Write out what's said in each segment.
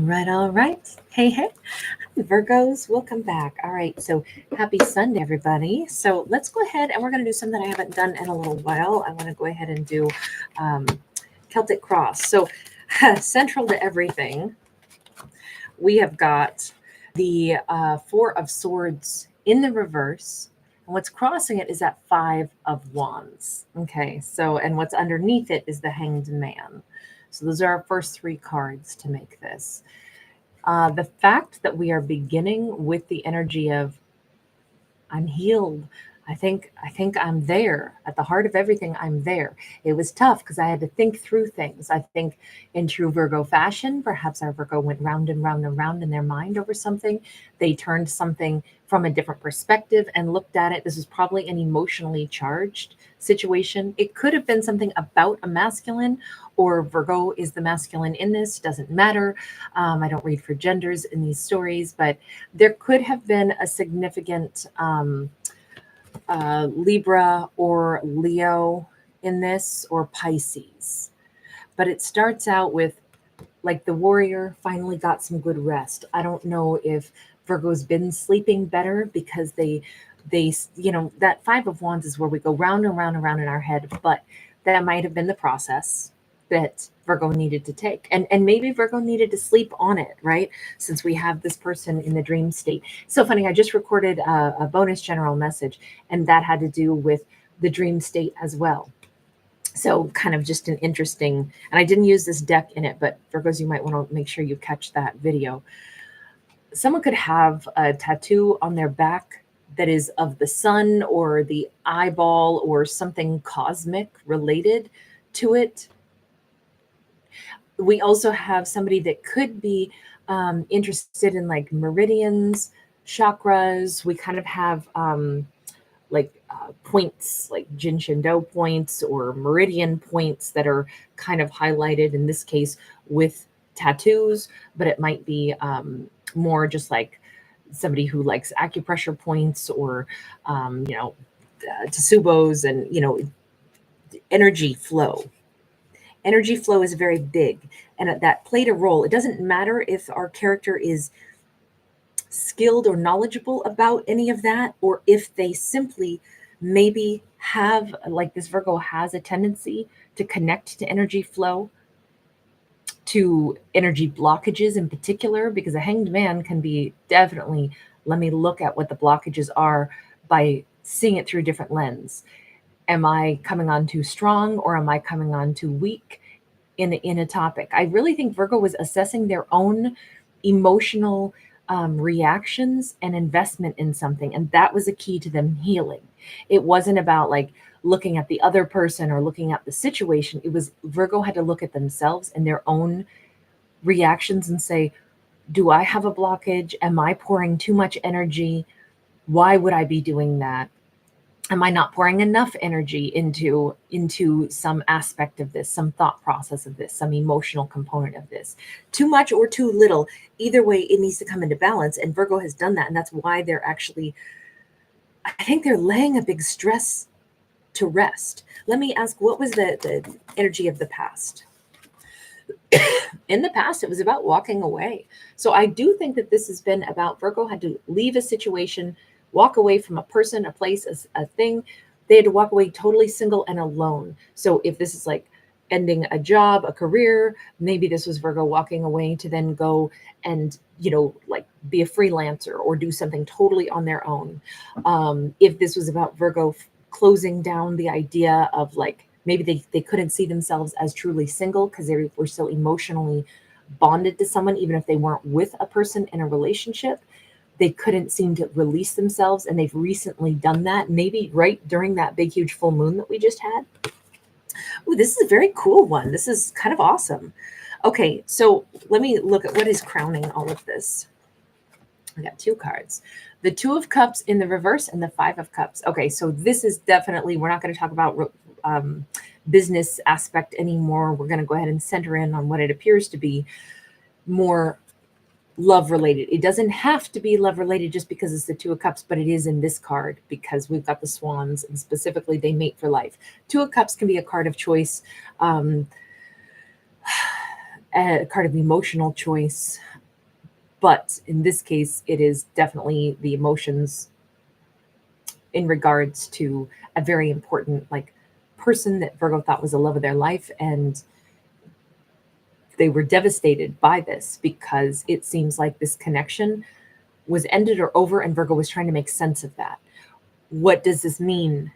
right, all right. Hey, hey, Virgos, welcome back. All right, so happy Sunday, everybody. So let's go ahead and we're going to do something I haven't done in a little while. I want to go ahead and do um, Celtic Cross. So, central to everything, we have got the Four of Swords in the reverse. And what's crossing it is that Five of Wands. Okay, so, and what's underneath it is the Hanged Man. So, those are our first three cards to make this. The fact that we are beginning with the energy of I'm healed. I think I'm there. At the heart of everything, I'm there. It was tough because I had to think through things. I think in true Virgo fashion, perhaps our Virgo went round and round and round in their mind over something. They turned something from a different perspective and looked at it. This was probably an emotionally charged situation. It could have been something about a masculine, or Virgo is the masculine in this, doesn't matter. I don't read for genders in these stories, but there could have been a significant Libra or Leo in this, or Pisces. But it starts out with like the warrior finally got some good rest. I don't know if Virgo's been sleeping better because that Five of Wands is where we go round and round and round in our head, but that might have been the process that Virgo needed to take. And maybe Virgo needed to sleep on it, right? Since we have this person in the dream state. So funny, I just recorded a bonus general message, and that had to do with the dream state as well. So kind of just an interesting, and I didn't use this deck in it, but Virgos, you might want to make sure you catch that video. Someone could have a tattoo on their back that is of the sun or the eyeball or something cosmic related to it. We also have somebody that could be interested in like meridians, chakras. We kind of have points like Jin Shindo points or meridian points that are kind of highlighted in this case with tattoos, but it might be more just like somebody who likes acupressure points or tsubos and energy flow. Energy flow is very big, and that played a role. It doesn't matter if our character is skilled or knowledgeable about any of that, or if they simply maybe have, like this Virgo has a tendency to connect to energy flow, to energy blockages in particular, because a hanged man can be definitely, let me look at what the blockages are by seeing it through a different lens. Am I coming on too strong, or am I coming on too weak in a topic? I really think Virgo was assessing their own emotional reactions and investment in something, and that was a key to them healing. It wasn't about like looking at the other person or looking at the situation. It was Virgo had to look at themselves and their own reactions and say, do I have a blockage? Am I pouring too much energy? Why would I be doing that? Am I not pouring enough energy into some aspect of this, some thought process of this, some emotional component of this? Too much or too little, either way, it needs to come into balance. And Virgo has done that. And that's why they're actually, I think they're laying a big stress to rest. Let me ask, what was the energy of the past? In the past, it was about walking away. So I do think that this has been about Virgo had to leave a situation, walk away from a person, a place, a thing. They had to walk away totally single and alone. So if this is like ending a job, a career, maybe this was Virgo walking away to then go and, like be a freelancer or do something totally on their own. If this was about Virgo closing down the idea of like, maybe they couldn't see themselves as truly single because they were still emotionally bonded to someone, even if they weren't with a person in a relationship. They couldn't seem to release themselves, and they've recently done that, maybe right during that big, huge full moon that we just had. Ooh, this is a very cool one. This is kind of awesome. Okay, so let me look at what is crowning all of this. I got two cards. The Two of Cups in the reverse and the Five of Cups. Okay, so this is definitely, we're not going to talk about business aspect anymore. We're going to go ahead and center in on what it appears to be more love related. It doesn't have to be love related just because it's the Two of Cups, but it is in this card because we've got the swans and specifically they mate for life. Two of Cups can be a card of choice. a card of emotional choice. But in this case, it is definitely the emotions in regards to a very important person that Virgo thought was the love of their life, and they were devastated by this because it seems like this connection was ended or over, and Virgo was trying to make sense of that. What does this mean?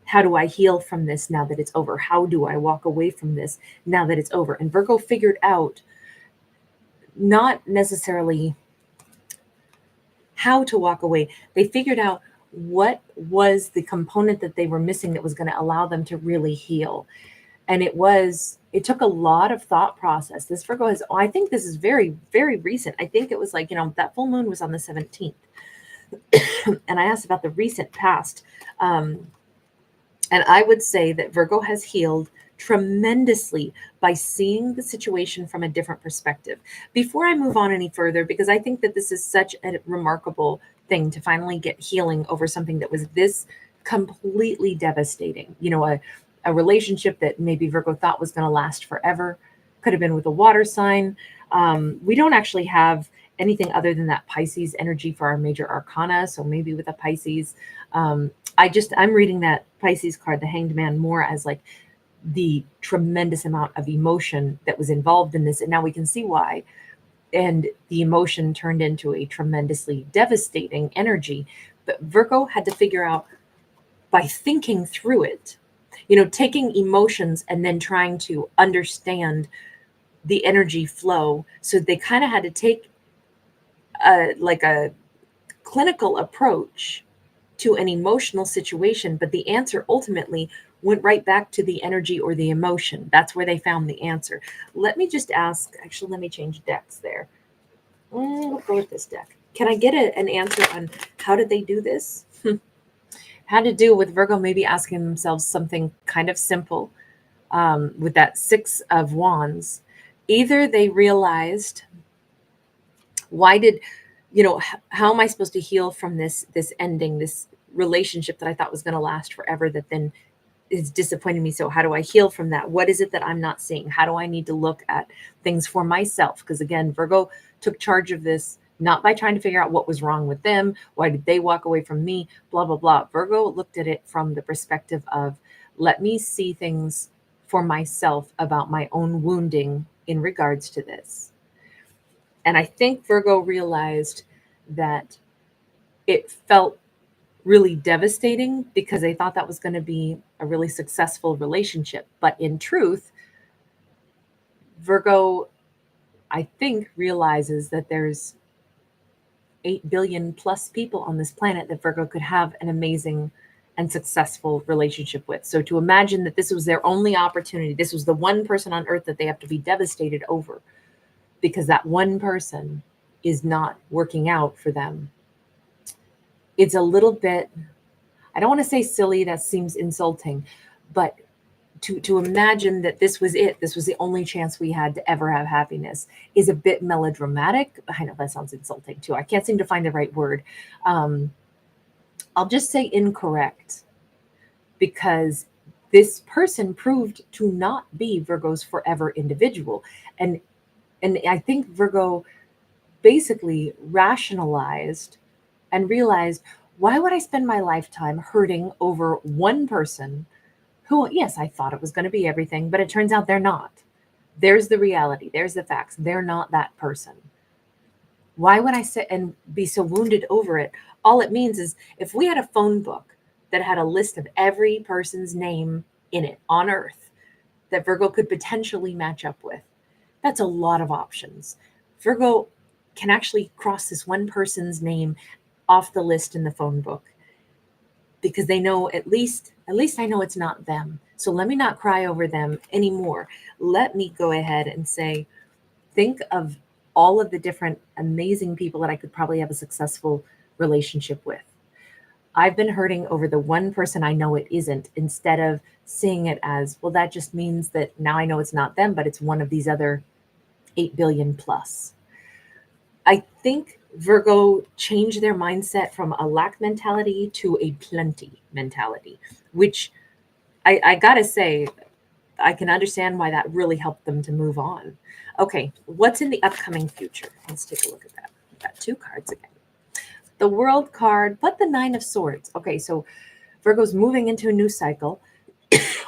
How do I heal from this now that it's over? How do I walk away from this now that it's over? And Virgo figured out not necessarily how to walk away. They figured out what was the component that they were missing that was going to allow them to really heal. And it took a lot of thought process. This Virgo I think this is very, very recent. I think it was that full moon was on the 17th. And I asked about the recent past. And I would say that Virgo has healed tremendously by seeing the situation from a different perspective. Before I move on any further, because I think that this is such a remarkable thing to finally get healing over something that was this completely devastating. A relationship that maybe Virgo thought was going to last forever, could have been with a water sign. We don't actually have anything other than that Pisces energy for our major arcana. So maybe with a Pisces, I'm reading that Pisces card, the Hanged Man, more as the tremendous amount of emotion that was involved in this. And now we can see why. And the emotion turned into a tremendously devastating energy. But Virgo had to figure out, by thinking through it, taking emotions and then trying to understand the energy flow. So they kind of had to take a clinical approach to an emotional situation, but the answer ultimately went right back to the energy or the emotion. That's where they found the answer. Let me just ask, actually, let me change decks there. We'll go with this deck. Can I get an answer on how did they do this? Had to do with Virgo maybe asking themselves something kind of simple with that Six of Wands. Either they realized, how am I supposed to heal from this ending, this relationship that I thought was going to last forever that then is disappointing me? So how do I heal from that? What is it that I'm not seeing? How do I need to look at things for myself? Because again, Virgo took charge of this, not by trying to figure out what was wrong with them. Why did they walk away from me? Blah, blah, blah. Virgo looked at it from the perspective of, let me see things for myself about my own wounding in regards to this. And I think Virgo realized that it felt really devastating because they thought that was going to be a really successful relationship. But in truth, Virgo, I think, realizes that there's 8 billion plus people on this planet that Virgo could have an amazing and successful relationship with. So to imagine that this was their only opportunity, this was the one person on earth that they have to be devastated over because that one person is not working out for them. It's a little bit, I don't want to say silly, that seems insulting, but to imagine that this was it, this was the only chance we had to ever have happiness, is a bit melodramatic. I know that sounds insulting too. I can't seem to find the right word. I'll just say incorrect, because this person proved to not be Virgo's forever individual. And I think Virgo basically rationalized and realized, why would I spend my lifetime hurting over one person who, yes, I thought it was going to be everything, but it turns out they're not. There's the reality. There's the facts. They're not that person. Why would I sit and be so wounded over it? All it means is if we had a phone book that had a list of every person's name in it on Earth that Virgo could potentially match up with, that's a lot of options. Virgo can actually cross this one person's name off the list in the phone book because they know at least I know it's not them. So let me not cry over them anymore. Let me go ahead and say, think of all of the different amazing people that I could probably have a successful relationship with. I've been hurting over the one person I know it isn't, instead of seeing it as, well, that just means that now I know it's not them, but it's one of these other 8 billion plus. I think Virgo changed their mindset from a lack mentality to a plenty mentality, which I gotta say, I can understand why that really helped them to move on. Okay, what's in the upcoming future? Let's take a look at that. We've got two cards again. The World card, but the Nine of Swords. Okay, so Virgo's moving into a new cycle,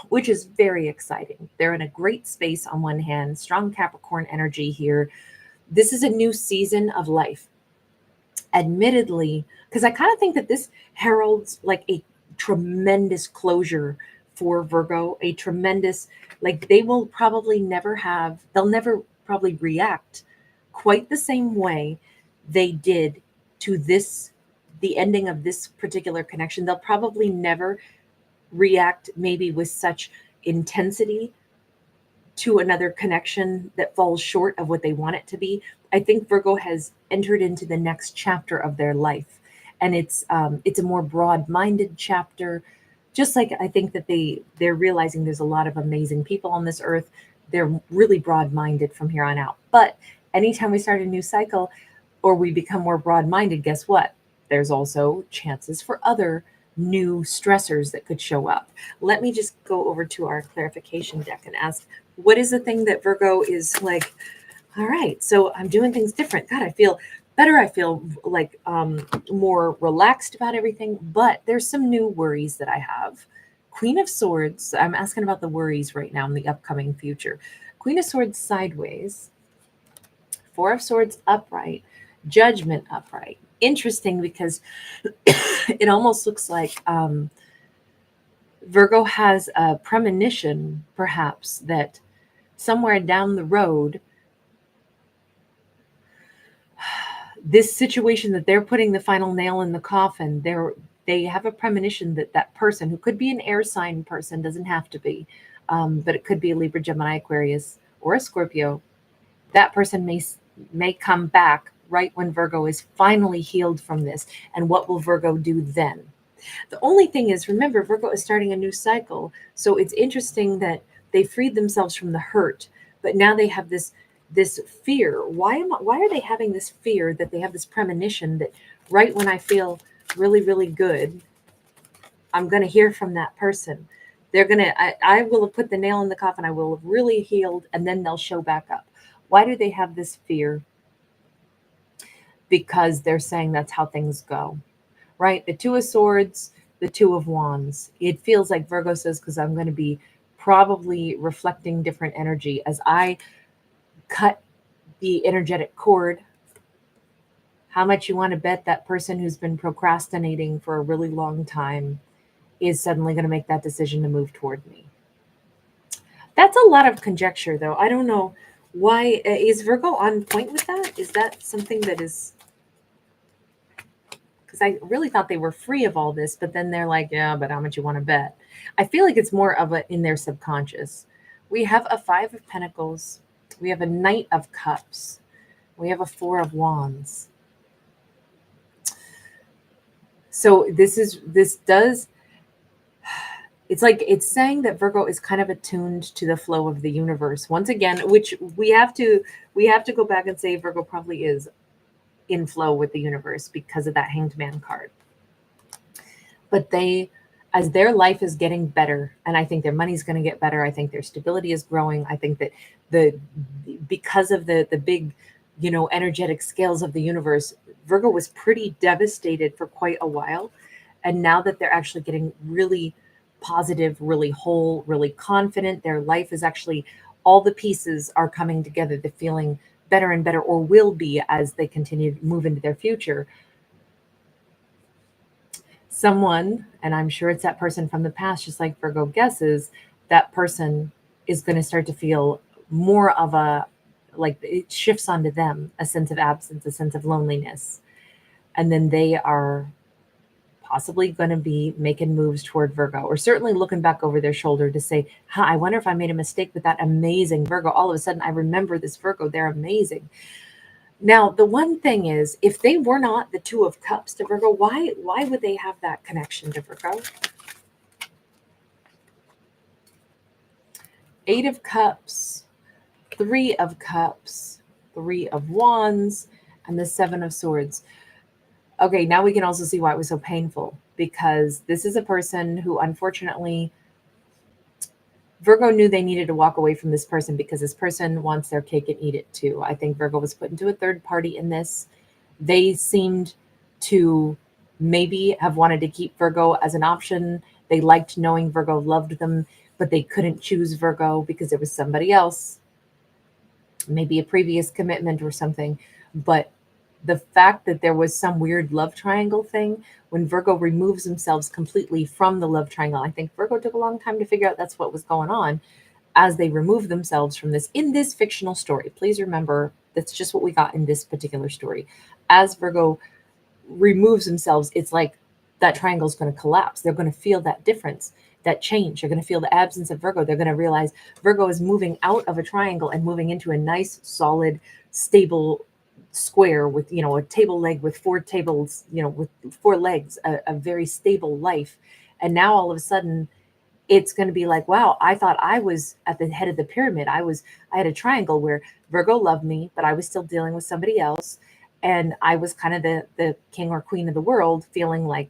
which is very exciting. They're in a great space on one hand, strong Capricorn energy here. This is a new season of life. Admittedly, because I kind of think that this heralds like a tremendous closure for Virgo, a tremendous, like they will probably never have, they'll never probably react quite the same way they did to this, the ending of this particular connection. They'll probably never react maybe with such intensity to another connection that falls short of what they want it to be. I think Virgo has entered into the next chapter of their life, and it's a more broad-minded chapter. Just like I think that they're realizing there's a lot of amazing people on this earth. They're really broad-minded from here on out. But anytime we start a new cycle or we become more broad-minded, guess what? There's also chances for other new stressors that could show up. Let me just go over to our clarification deck and ask, what is the thing that Virgo is like, all right, so I'm doing things different. God, I feel better. I feel like more relaxed about everything, but there's some new worries that I have. Queen of Swords, I'm asking about the worries right now in the upcoming future. Queen of Swords sideways, Four of Swords upright, Judgment upright. Interesting because it almost looks like Virgo has a premonition, perhaps, that somewhere down the road, this situation that they're putting the final nail in the coffin, they have a premonition that that person, who could be an air sign person, doesn't have to be, but it could be a Libra, Gemini, Aquarius, or a Scorpio. That person may come back right when Virgo is finally healed from this. And what will Virgo do then? The only thing is, remember, Virgo is starting a new cycle. So it's interesting that they freed themselves from the hurt, but now they have this fear. Why are they having this fear that they have this premonition that right when I feel really, really good, I'm going to hear from that person. I will have put the nail in the coffin. I will have really healed, and then they'll show back up. Why do they have this fear? Because they're saying that's how things go, right? The Two of Swords, the Two of Wands. It feels like Virgo says, because I'm going to be probably reflecting different energy as I cut the energetic cord. How much you want to bet that person who's been procrastinating for a really long time is suddenly going to make that decision to move toward me? That's a lot of conjecture, though. I don't know why. Is Virgo on point with that? Is that something that is... Because I really thought they were free of all this, but then they're like, yeah, but how much you want to bet? I feel like it's more of a in their subconscious. We have a Five of Pentacles. We have a Knight of Cups. We have a Four of Wands. So it's like it's saying that Virgo is kind of attuned to the flow of the universe once again, which we have to go back and say Virgo probably is in flow with the universe because of that Hanged Man card. But as their life is getting better, and I think their money's going to get better, I think their stability is growing. I think that because of the big, energetic scales of the universe, Virgo was pretty devastated for quite a while. And now that they're actually getting really positive, really whole, really confident, their life is actually, all the pieces are coming together. They're feeling better and better, or will be as they continue to move into their future. Someone, and I'm sure it's that person from the past, just like Virgo guesses, that person is going to start to feel more of like it shifts onto them, a sense of absence, a sense of loneliness. And then they are possibly going to be making moves toward Virgo, or certainly looking back over their shoulder to say, I wonder if I made a mistake with that amazing Virgo. All of a sudden, I remember this Virgo. They're amazing. Now, the one thing is, if they were not the Two of Cups to Virgo, why would they have that connection to Virgo? Eight of Cups, Three of Cups, Three of Wands, and the Seven of Swords. Okay, now we can also see why it was so painful, because this is a person who unfortunately Virgo knew they needed to walk away from this person because this person wants their cake and eat it too. I think Virgo was put into a third party in this. They seemed to maybe have wanted to keep Virgo as an option. They liked knowing Virgo loved them, but they couldn't choose Virgo because there was somebody else, maybe a previous commitment or something. But the fact that there was some weird love triangle thing, when Virgo removes themselves completely from the love triangle, I think Virgo took a long time to figure out that's what was going on as they remove themselves from this in this fictional story. Please remember, that's just what we got in this particular story. As Virgo removes themselves, it's like that triangle is going to collapse. They're going to feel that difference, that change. They're going to feel the absence of Virgo. They're going to realize Virgo is moving out of a triangle and moving into a nice, solid, stable square with, a table leg with four tables, with four legs, a very stable life. And now all of a sudden it's going to be like, wow, I thought I was at the head of the pyramid. I had a triangle where Virgo loved me, but I was still dealing with somebody else. And I was kind of the king or queen of the world, feeling like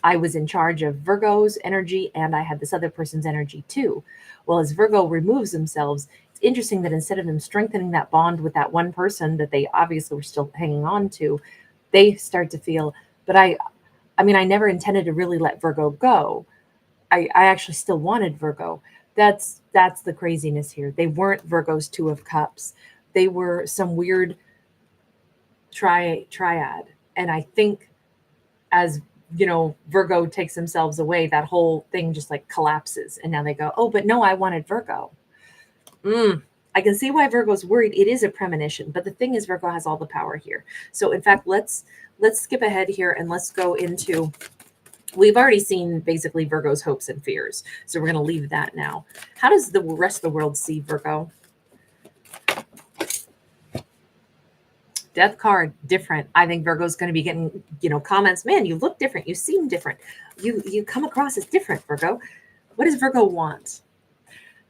I was in charge of Virgo's energy and I had this other person's energy too. Well, as Virgo removes themselves, it's interesting that instead of them strengthening that bond with that one person that they obviously were still hanging on to, they start to feel, but I never intended to really let Virgo go. I actually still wanted Virgo. That's the craziness here. They weren't Virgo's Two of Cups. They were some weird triad. And I think as Virgo takes themselves away, that whole thing just like collapses. And now they go, oh, but no, I wanted Virgo. I can see why Virgo's worried. It is a premonition, but the thing is, Virgo has all the power here. So in fact, let's skip ahead here and let's go into, we've already seen basically Virgo's hopes and fears. So we're going to leave that now. How does the rest of the world see Virgo? Death card, different. I think Virgo's going to be getting, comments. Man, you look different. You seem different. You come across as different, Virgo. What does Virgo want?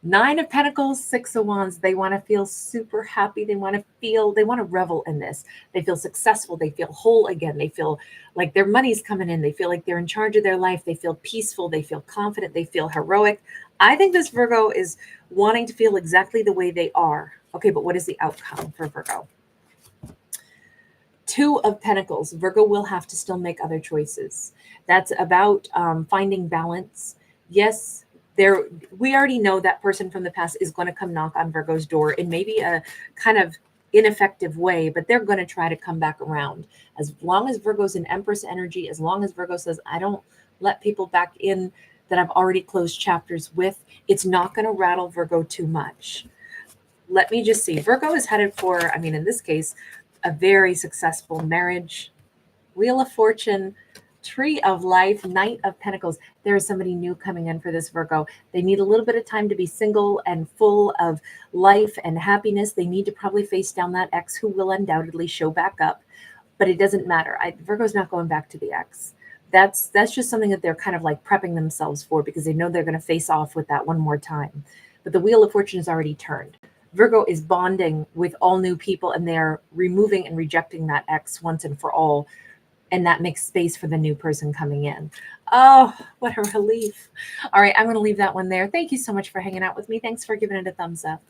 9 of Pentacles, 6 of Wands. They want to feel super happy. They want to revel in this. They feel successful. They feel whole again. They feel like their money's coming in. They feel like they're in charge of their life. They feel peaceful. They feel confident. They feel heroic. I think this Virgo is wanting to feel exactly the way they are. Okay, but what is the outcome for Virgo? 2 of Pentacles. Virgo will have to still make other choices. That's about finding balance. Yes, we already know that person from the past is going to come knock on Virgo's door in maybe a kind of ineffective way, but they're going to try to come back around. As long as Virgo's in Empress energy, as long as Virgo says, I don't let people back in that I've already closed chapters with, it's not going to rattle Virgo too much. Let me just see. Virgo is headed for, in this case, a very successful marriage. Wheel of Fortune, Tree of Life, Knight of Pentacles. There is somebody new coming in for this Virgo. They need a little bit of time to be single and full of life and happiness. They need to probably face down that ex who will undoubtedly show back up, but it doesn't matter. Virgo's not going back to the ex. That's just something that they're kind of like prepping themselves for because they know they're going to face off with that one more time. But the Wheel of Fortune is already turned. Virgo is bonding with all new people and they're removing and rejecting that ex once and for all. And that makes space for the new person coming in. Oh, what a relief. All right, I'm going to leave that one there. Thank you so much for hanging out with me. Thanks for giving it a thumbs up.